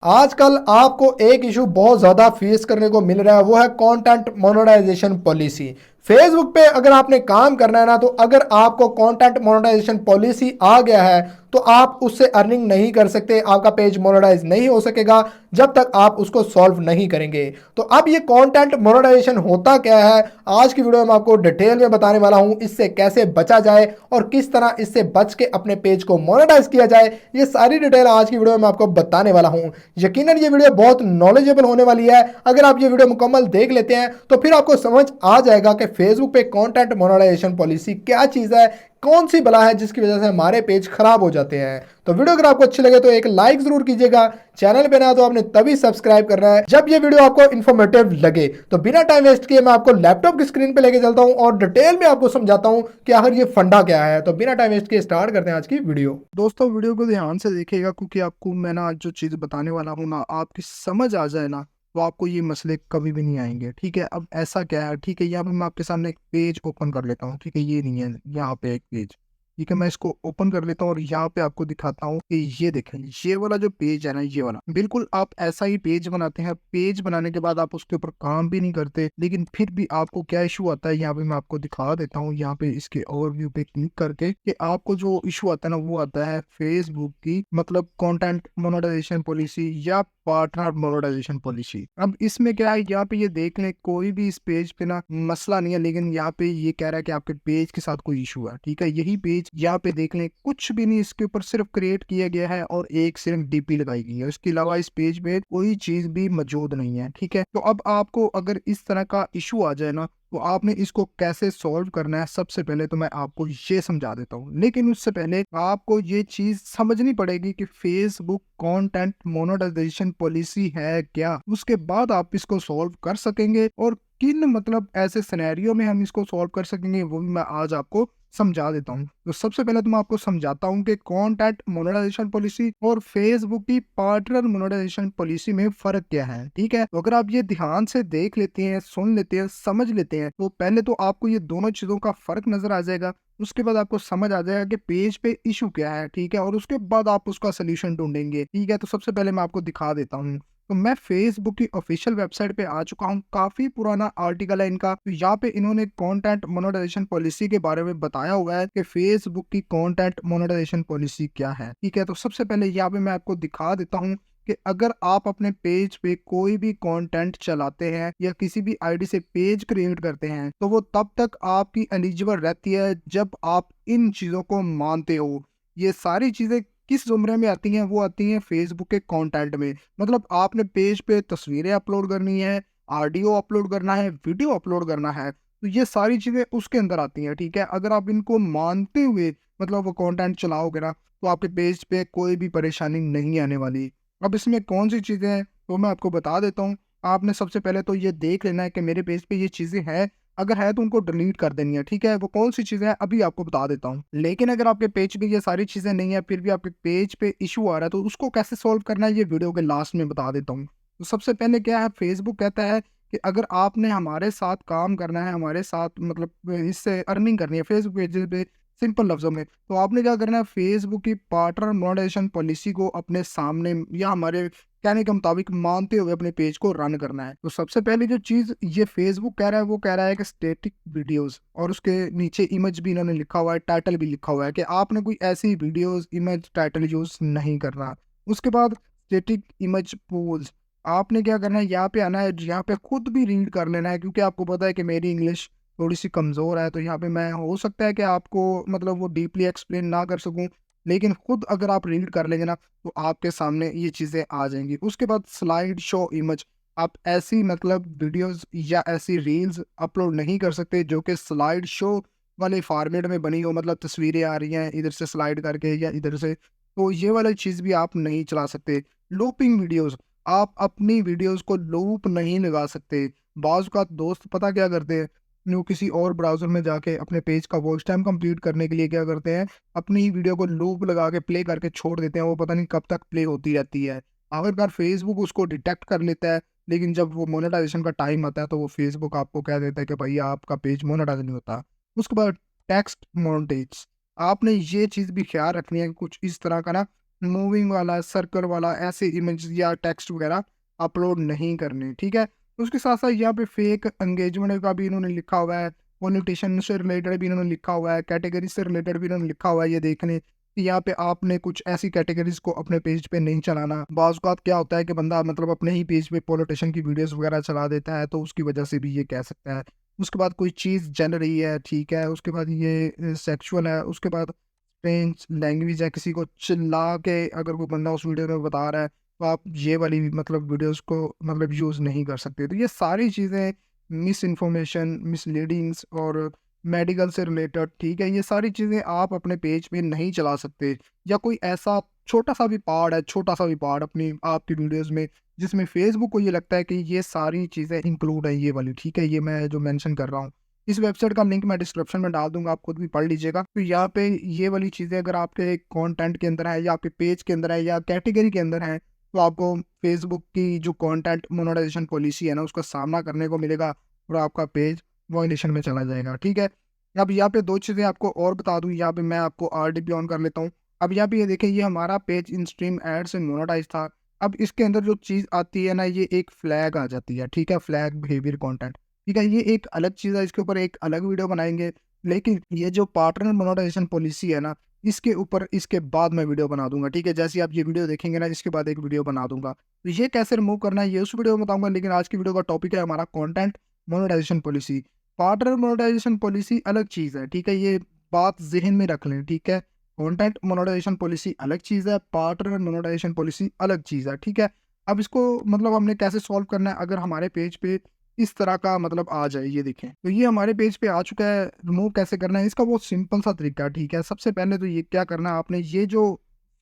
आजकल आपको एक इशू बहुत ज्यादा फेस करने को मिल रहा है, वो है कंटेंट मोनेटाइजेशन पॉलिसी। फेसबुक पे अगर आपने काम करना है ना, तो अगर आपको कंटेंट मोनेटाइजेशन पॉलिसी आ गया है तो आप उससे अर्निंग नहीं कर सकते, आपका पेज मोनेटाइज नहीं हो सकेगा जब तक आप उसको सॉल्व नहीं करेंगे। तो अब ये कंटेंट मोनेटाइजेशन होता क्या है, आज की वीडियो में आपको डिटेल में बताने वाला हूं। इससे कैसे बचा जाए और किस तरह इससे बच के अपने पेज को मोनेटाइज किया जाए, ये सारी डिटेल आज की वीडियो में आपको बताने वाला हूं। यकीनन ये वीडियो बहुत नॉलेजेबल होने वाली है। अगर आप ये वीडियो मुकम्मल देख लेते हैं तो फिर आपको समझ आ जाएगा कि फेसबुक पे कंटेंट मोनेटाइजेशन पॉलिसी क्या चीज़ है, कौन सी बला है जिसकी वजह से हमारे पेज खराब हो जाते हैं। तो वीडियो अगर आपको अच्छी लगे तो एक लाइक जरूर कीजिएगा। चैनल पे नया तो आपने तभी सब्सक्राइब करना है जब ये वीडियो आपको इन्फॉर्मेटिव लगे। तो बिना टाइम वेस्ट किए मैं आपको लैपटॉप की स्क्रीन पे लेके चलता हूं और डिटेल में आपको समझाता हूं कि आखिर ये फंडा क्या है। तो बिना टाइम वेस्ट किए स्टार्ट करते हैं आज की वीडियो। दोस्तों वीडियो को ध्यान से देखिएगा क्योंकि आपको मैं ना आज जो चीज़ बताने वाला हूँ ना आपकी समझ आ जाए ना तो आपको ये मसले कभी भी नहीं आएंगे। ठीक है, अब ऐसा क्या है, ठीक है, यहाँ पे मैं आपके सामने एक पेज ओपन कर लेता हूँ। ठीक है, ये नहीं है, यहाँ पे एक पेज। ठीक है, मैं इसको ओपन कर लेता हूँ और यहाँ पे आपको दिखाता हूँ कि ये देखें, ये वाला जो पेज है ना, ये वाला बिल्कुल आप ऐसा ही पेज बनाते हैं। पेज बनाने के बाद आप उसके ऊपर काम भी नहीं करते, लेकिन फिर भी आपको क्या इशू आता है यहाँ पे मैं आपको दिखा देता हूँ। यहाँ पे इसके ओवरव्यू पे क्लिक करके कि आपको जो इशू आता है ना वो आता है फेसबुक की मतलब कंटेंट मोनेटाइजेशन पॉलिसी या पार्टनर मोनेटाइजेशन पॉलिसी। अब इसमें क्या है, यहाँ पे ये देख लें कोई भी इस पेज पे ना मसला नहीं है, लेकिन यहाँ पे ये कह रहा है कि आपके पेज के साथ कोई इशू है। ठीक है, यही पेज यहाँ पे देख लें कुछ भी नहीं, इसके ऊपर सिर्फ क्रिएट किया गया है और एक सिर्फ डीपी लगाई गई है। इसके अलावा इस पेज पे कोई चीज भी मौजूद नहीं है। ठीक है, तो अब आपको अगर इस तरह का इशू आ जाए ना तो आपने इसको कैसे सॉल्व करना है, सबसे पहले तो मैं आपको ये समझा देता हूँ। लेकिन उससे पहले आपको ये चीज समझनी पड़ेगी कि फेसबुक कंटेंट मोनेटाइजेशन पॉलिसी है क्या, उसके बाद आप इसको सॉल्व कर सकेंगे और किन मतलब ऐसे सिनेरियो में हम इसको सॉल्व कर सकेंगे वो भी मैं आज आपको समझा देता हूँ। तो सबसे पहले तो मैं आपको समझाता हूँ कि कंटेंट मोनेटाइजेशन पॉलिसी और फेसबुक की पार्टनर मोनेटाइजेशन पॉलिसी में फर्क क्या है। ठीक है, तो अगर आप ये ध्यान से देख लेते हैं, सुन लेते हैं, समझ लेते हैं, तो पहले तो आपको ये दोनों चीजों का फर्क नजर आ जाएगा। उसके बाद आपको समझ आ जाएगा कि पेज पे इशू क्या है। ठीक है, और उसके बाद आप उसका सोल्यूशन ढूंढेंगे। ठीक है, तो सबसे पहले मैं आपको दिखा देता हूँ। तो मैं फेसबुक की ऑफिशियल वेबसाइट पे आ चुका हूँ। काफी पुराना आर्टिकल है इनका। तो यहाँ पे इन्होंने कंटेंट मोनेटाइजेशन पॉलिसी के बारे में बताया हुआ है कि फेसबुक की कंटेंट मोनेटाइजेशन पॉलिसी क्या है। ठीक है, तो सबसे पहले यहाँ पे मैं आपको दिखा देता हूँ कि अगर आप अपने पेज पे कोई भी कंटेंट चलाते हैं या किसी भी आईडी से पेज क्रिएट करते हैं तो वो तब तक आपकी एलिजिबल रहती है जब आप इन चीजों को मानते हो। ये सारी चीजें किस जुमरे में आती हैं, वो आती हैं फेसबुक के कंटेंट में। मतलब आपने पेज पे तस्वीरें अपलोड करनी है, ऑडियो अपलोड करना है, वीडियो अपलोड करना है, तो ये सारी चीजें उसके अंदर आती हैं। ठीक है, अगर आप इनको मानते हुए मतलब वो कंटेंट चलाओगे ना तो आपके पेज पे कोई भी परेशानी नहीं आने वाली। अब इसमें कौन सी चीजें हैं तो मैं आपको बता देता हूँ। आपने सबसे पहले तो ये देख लेना है कि मेरे पेज पे ये चीजें हैं, अगर है तो उनको डिलीट कर देनी है। ठीक है, वो कौन सी चीजें हैं अभी आपको बता देता हूँ। लेकिन अगर आपके पेज पे ये सारी चीजें नहीं है फिर भी आपके पेज पे इशू आ रहा है तो उसको कैसे सॉल्व करना है ये वीडियो के लास्ट में बता देता हूँ। तो सबसे पहले क्या है, फेसबुक कहता है कि अगर आपने हमारे साथ काम करना है, हमारे साथ मतलब इससे अर्निंग करनी है फेसबुक पेज पे, सिंपल लफ्जों में, तो आपने क्या करना है, फेसबुक की पार्टनर मोनेटाइजेशन पॉलिसी को अपने सामने या हमारे कहने के मुताबिक मानते हुए अपने पेज को रन करना है। तो सबसे पहली जो चीज ये फेसबुक कह रहा है वो कह रहा है कि स्टैटिक वीडियोस, और उसके नीचे इमेज भी इन्होंने लिखा हुआ है, टाइटल भी लिखा हुआ है कि आपने कोई ऐसी वीडियोस इमेज टाइटल यूज नहीं करना। उसके बाद स्टैटिक इमेज पोज, आपने क्या करना है, यहाँ पे आना है, यहाँ पे खुद भी रीड कर लेना है क्योंकि आपको पता है कि मेरी इंग्लिश थोड़ी सी कमजोर है। तो यहाँ पे मैं हो सकता है कि आपको मतलब वो डीपली एक्सप्लेन ना कर सकूं, लेकिन खुद अगर आप रीड कर लेंगे ना तो आपके सामने ये चीजें आ जाएंगी। उसके बाद स्लाइड शो इमेज, आप ऐसी मतलब वीडियोस या ऐसी रील्स अपलोड नहीं कर सकते जो कि स्लाइड शो वाले फॉर्मेट में बनी हो, मतलब तस्वीरें आ रही हैं इधर से स्लाइड करके या इधर से, तो ये वाली चीज भी आप नहीं चला सकते। लूपिंग वीडियोस, आप अपनी वीडियोस को लूप नहीं लगा सकते। बाज़ का दोस्त पता क्या करते हैं, वो किसी और ब्राउजर में जाके अपने पेज का वॉच टाइम कंप्लीट करने के लिए क्या करते हैं, अपनी ही वीडियो को लूप लगा के प्ले करके छोड़ देते हैं, वो पता नहीं कब तक प्ले होती रहती है। आखिरकार फेसबुक उसको डिटेक्ट कर लेता है, लेकिन जब वो मोनेटाइजेशन का टाइम आता है तो वो फेसबुक आपको कह देता है कि भैया आपका पेज मोनेटाइज नहीं होता। उसके बाद टेक्स्ट मोनेटाइज, आपने ये चीज़ भी ख्याल रखनी है कि कुछ इस तरह का ना मूविंग वाला, सर्कल वाला ऐसे इमेज या टेक्स्ट वगैरह अपलोड नहीं करने, ठीक है। उसके साथ साथ यहाँ पे फेक एंगेजमेंट का भी इन्होंने लिखा हुआ है, पॉलिटिशियन से रिलेटेड भी इन्होंने लिखा हुआ है, कैटेगरी से रिलेटेड भी इन्होंने लिखा हुआ है। ये देखने कि यहाँ पे आपने कुछ ऐसी कैटेगरीज को अपने पेज पे नहीं चलाना। बाज़ औक़ात क्या होता है कि बंदा मतलब अपने ही पेज पे पॉलिटिशियन की वीडियोस वगैरह चला देता है, तो उसकी वजह से भी ये कह सकता है। उसके बाद कोई चीज़ जल रही है, ठीक है, उसके बाद ये सेक्सुअल है, उसके बाद स्ट्रेंज लैंग्वेज है, किसी को चिल्ला के अगर कोई बंदा उस वीडियो में बता रहा है, तो आप ये वाली मतलब वीडियोस को मतलब यूज़ नहीं कर सकते। तो ये सारी चीज़ें मिस इन्फॉर्मेशन, मिसलीडिंग्स और मेडिकल से रिलेटेड, ठीक है, ये सारी चीज़ें आप अपने पेज पे नहीं चला सकते। या कोई ऐसा छोटा-सा भी पार्ट है, छोटा-सा भी पार्ट अपनी आपकी वीडियोज़ में, जिसमें फेसबुक को ये लगता है कि ये सारी चीज़ें इंक्लूड हैं ये वाली, ठीक है, ये मैं जो मेंशन कर रहा हूँ। इस वेबसाइट का लिंक मैं डिस्क्रिप्शन में डाल दूँगा, आप खुद भी पढ़ लीजिएगा। तो यहाँ पे ये वाली चीज़ें अगर आपके कंटेंट के अंदर है या आपके पेज के अंदर है या कैटेगरी के अंदर है, तो आपको फेसबुक की जो कंटेंट मोनेटाइजेशन पॉलिसी है ना, उसका सामना करने को मिलेगा और आपका पेज वायलेशन में चला जाएगा, ठीक है। अब यहाँ पे 2 चीज़ें आपको और बता दूँ, यहाँ पे मैं आपको आरडीपी ऑन कर लेता हूँ। अब यहाँ पे ये देखिए, ये हमारा पेज इन स्ट्रीम एड से मोनेटाइज़ था। अब इसके अंदर जो चीज़ आती है ना, ये एक फ्लैग आ जाती है, ठीक है, फ्लैग बिहेवियर कंटेंट, ठीक है, ये एक अलग चीज़ है, इसके ऊपर एक अलग वीडियो बनाएँगे। लेकिन ये जो पार्टनर मोनेटाइजेशन पॉलिसी है ना, इसके ऊपर इसके बाद मैं वीडियो बना दूँगा, ठीक है। जैसे ही आप ये वीडियो देखेंगे ना, इसके बाद एक वीडियो बना दूँगा। तो ये कैसे रिमूव करना है, ये उस वीडियो में बताऊँगा, लेकिन आज की वीडियो का टॉपिक है हमारा content monetization policy. Partner monetization policy अलग चीज़ है, ठीक है, ये बात ज़हन में रख लें, ठीक है। कंटेंट मोनेटाइजेशन पॉलिसी अलग चीज़ है, पार्टनर मोनेटाइजेशन पॉलिसी अलग चीज़ है, ठीक है। अब इसको मतलब हमने कैसे सॉल्व करना है, अगर हमारे पेज पे इस तरह का मतलब आ जाए, ये देखें। तो ये हमारे पेज पे आ चुका है, रिमूव कैसे करना है, इसका बहुत सिंपल सा तरीका है, ठीक है। सबसे पहले तो ये क्या करना है आपने, ये जो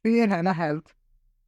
फेयर है ना हेल्थ,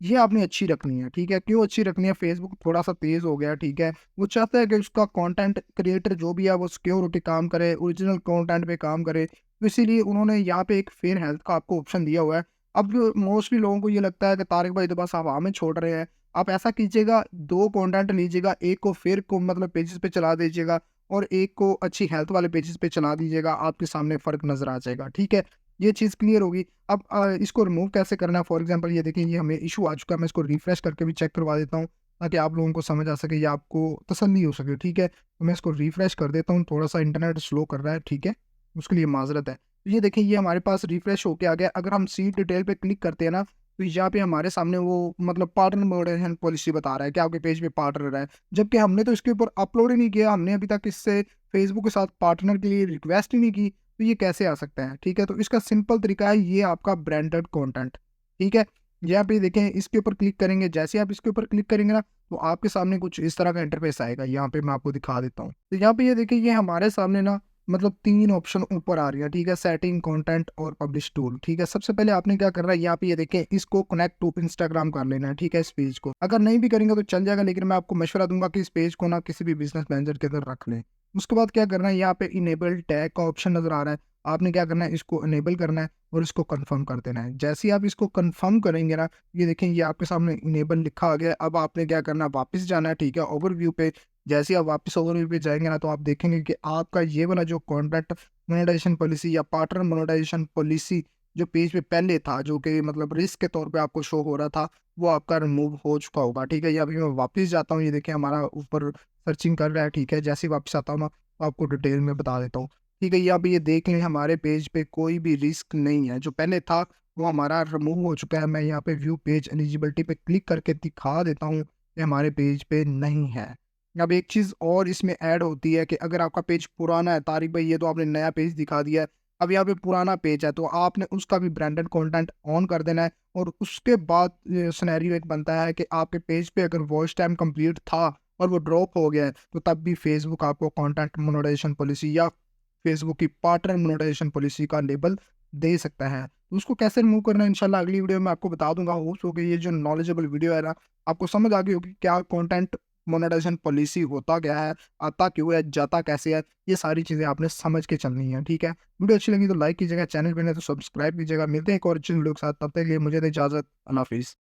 ये आपने अच्छी रखनी है, ठीक है। क्यों अच्छी रखनी है, फेसबुक थोड़ा-सा तेज़ हो गया है, ठीक है। वो चाहता है कि उसका कंटेंट क्रिएटर जो भी है वो सिक्योर होके काम करे, ओरिजिनल कंटेंट पे काम करे। तो इसीलिए उन्होंने यहाँ पे एक फेयर हेल्थ का आपको ऑप्शन दिया हुआ है। अब मोस्टली लोगों को ये लगता है कि तारिक भाई तो बस हवा में छोड़ रहे हैं। आप ऐसा कीजिएगा, 2 कंटेंट लीजिएगा, एक को फेयर को मतलब पेजेज़ पे चला दीजिएगा और एक को अच्छी हेल्थ वाले पेजेज़ पे चला दीजिएगा, आपके सामने फ़र्क नज़र आ जाएगा, ठीक है। ये चीज़ क्लियर होगी। अब इसको रिमूव कैसे करना है, फॉर एग्जांपल ये देखिए, ये हमें इश्यू आ चुका है, मैं इसको रिफ्रेश करके भी चेक करवा देता हूँ, ताकि आप लोगों को समझ आ सके या आपको तसल्ली हो सके, ठीक है। तो मैं इसको रिफ्रेश कर देता हूँ, थोड़ा-सा इंटरनेट स्लो कर रहा है, ठीक है, उसके लिए माज़रत है। तो ये देखिए, ये हमारे पास रिफ्रेश होके आ गया। अगर हम सी डिटेल पे क्लिक करते हैं ना, तो यहाँ पे हमारे सामने वो मतलब पार्टनर मॉडरेशन पॉलिसी बता रहा है कि आपके पेज पे पार्टनर है, जबकि हमने तो इसके ऊपर अपलोड ही नहीं किया, हमने अभी तक इससे फेसबुक के साथ पार्टनर के लिए रिक्वेस्ट ही नहीं की। तो ये कैसे आ सकता है, ठीक है। तो इसका सिंपल तरीका है, ये आपका ब्रांडेड कंटेंट, ठीक है। यहाँ पे देखें, इसके ऊपर क्लिक करेंगे, जैसे ही आप इसके ऊपर क्लिक करेंगे ना, तो आपके सामने कुछ इस तरह का इंटरफेस आएगा। यहाँ पे मैं आपको दिखा देता हूँ। तो यहाँ पे ये देखिए, ये हमारे सामने ना मतलब 3 ऑप्शन ऊपर आ रही है, ठीक है, सेटिंग, कंटेंट और पब्लिश टूल, ठीक है। सबसे पहले आपने क्या करना है, यहाँ पे ये देखें, इसको कनेक्ट टू इंस्टाग्राम कर लेना है, ठीक है, इस पेज को। अगर नहीं भी करेंगे तो चल जाएगा, लेकिन मैं आपको मशवरा दूंगा कि इस पेज को ना किसी भी बिजनेस मैनेजर के अंदर रख लें। उसके बाद क्या करना है, यहाँ पे इनेबल टैग का ऑप्शन नजर आ रहा है, आपने क्या करना है, इसको इनेबल करना है और इसको कंफर्म कर देना है। जैसे ही आप इसको कंफर्म करेंगे ना, ये देखें, ये आपके सामने इनेबल लिखा आ गया है। अब आपने क्या करना है, वापस जाना है, ठीक है, ओवरव्यू पे। जैसे ही आप वापस ओवरव्यू पे जाएंगे ना, तो आप देखेंगे कि आपका ये वाला जो कॉन्टैक्ट मोनेटाइजेशन पॉलिसी या पार्टनर मोनेटाइजेशन पॉलिसी जो पेज पे पहले था, जो कि मतलब रिस्क के तौर पे आपको शो हो रहा था, वो आपका रिमूव हो चुका होगा, ठीक है। ये अभी मैं वापस जाता हूँ, ये देखिए हमारा ऊपर सर्चिंग कर रहा है, ठीक है। जैसे ही वापस आता हूँ ना, तो आपको डिटेल में बता देता हूँ, ठीक है। यहाँ पे ये देख लें, हमारे पेज पे कोई भी रिस्क नहीं है, जो पहले था वो हमारा रिमूव हो चुका है। मैं यहाँ पे व्यू पेज एलिजिबिलिटी पे क्लिक करके दिखा देता हूँ कि हमारे पेज पे नहीं है। अब एक चीज़ और इसमें ऐड होती है कि अगर आपका पेज पुराना है, तारिक भाई ये तो आपने नया पेज दिखा दिया है, अब यहाँ पे पुराना पेज है, तो आपने उसका भी ब्रांडेड कंटेंट ऑन कर देना है। और उसके बाद सिनेरियो एक बनता है कि आपके पेज पे अगर वॉच टाइम कंप्लीट था और वो ड्रॉप हो गया है, तो तब भी फेसबुक आपको कंटेंट मोनेटाइजेशन पॉलिसी या फेसबुक की पार्टनर मोनेटाइजेशन पॉलिसी का लेबल दे सकता है। तो उसको कैसे रिमूव करना है, इंशाल्लाह अगली वीडियो में आपको बता दूंगा। होप्स हो कि ये जो नॉलेजेबल वीडियो है ना, आपको समझ आ गई होगी क्या कंटेंट मोनेटाइजेशन पॉलिसी होता क्या है, आता क्यों है, जाता कैसे है, ये सारी चीज़ें आपने समझ के चलनी है, ठीक है। वीडियो अच्छी लगी तो लाइक कीजिएगा, चैनल पे नहीं तो सब्सक्राइब कीजिएगा। मिलते हैं एक और अच्छी वीडियो के साथ, तब तक के लिए मुझे दें इजाज़त। अल्लाह हाफिज़।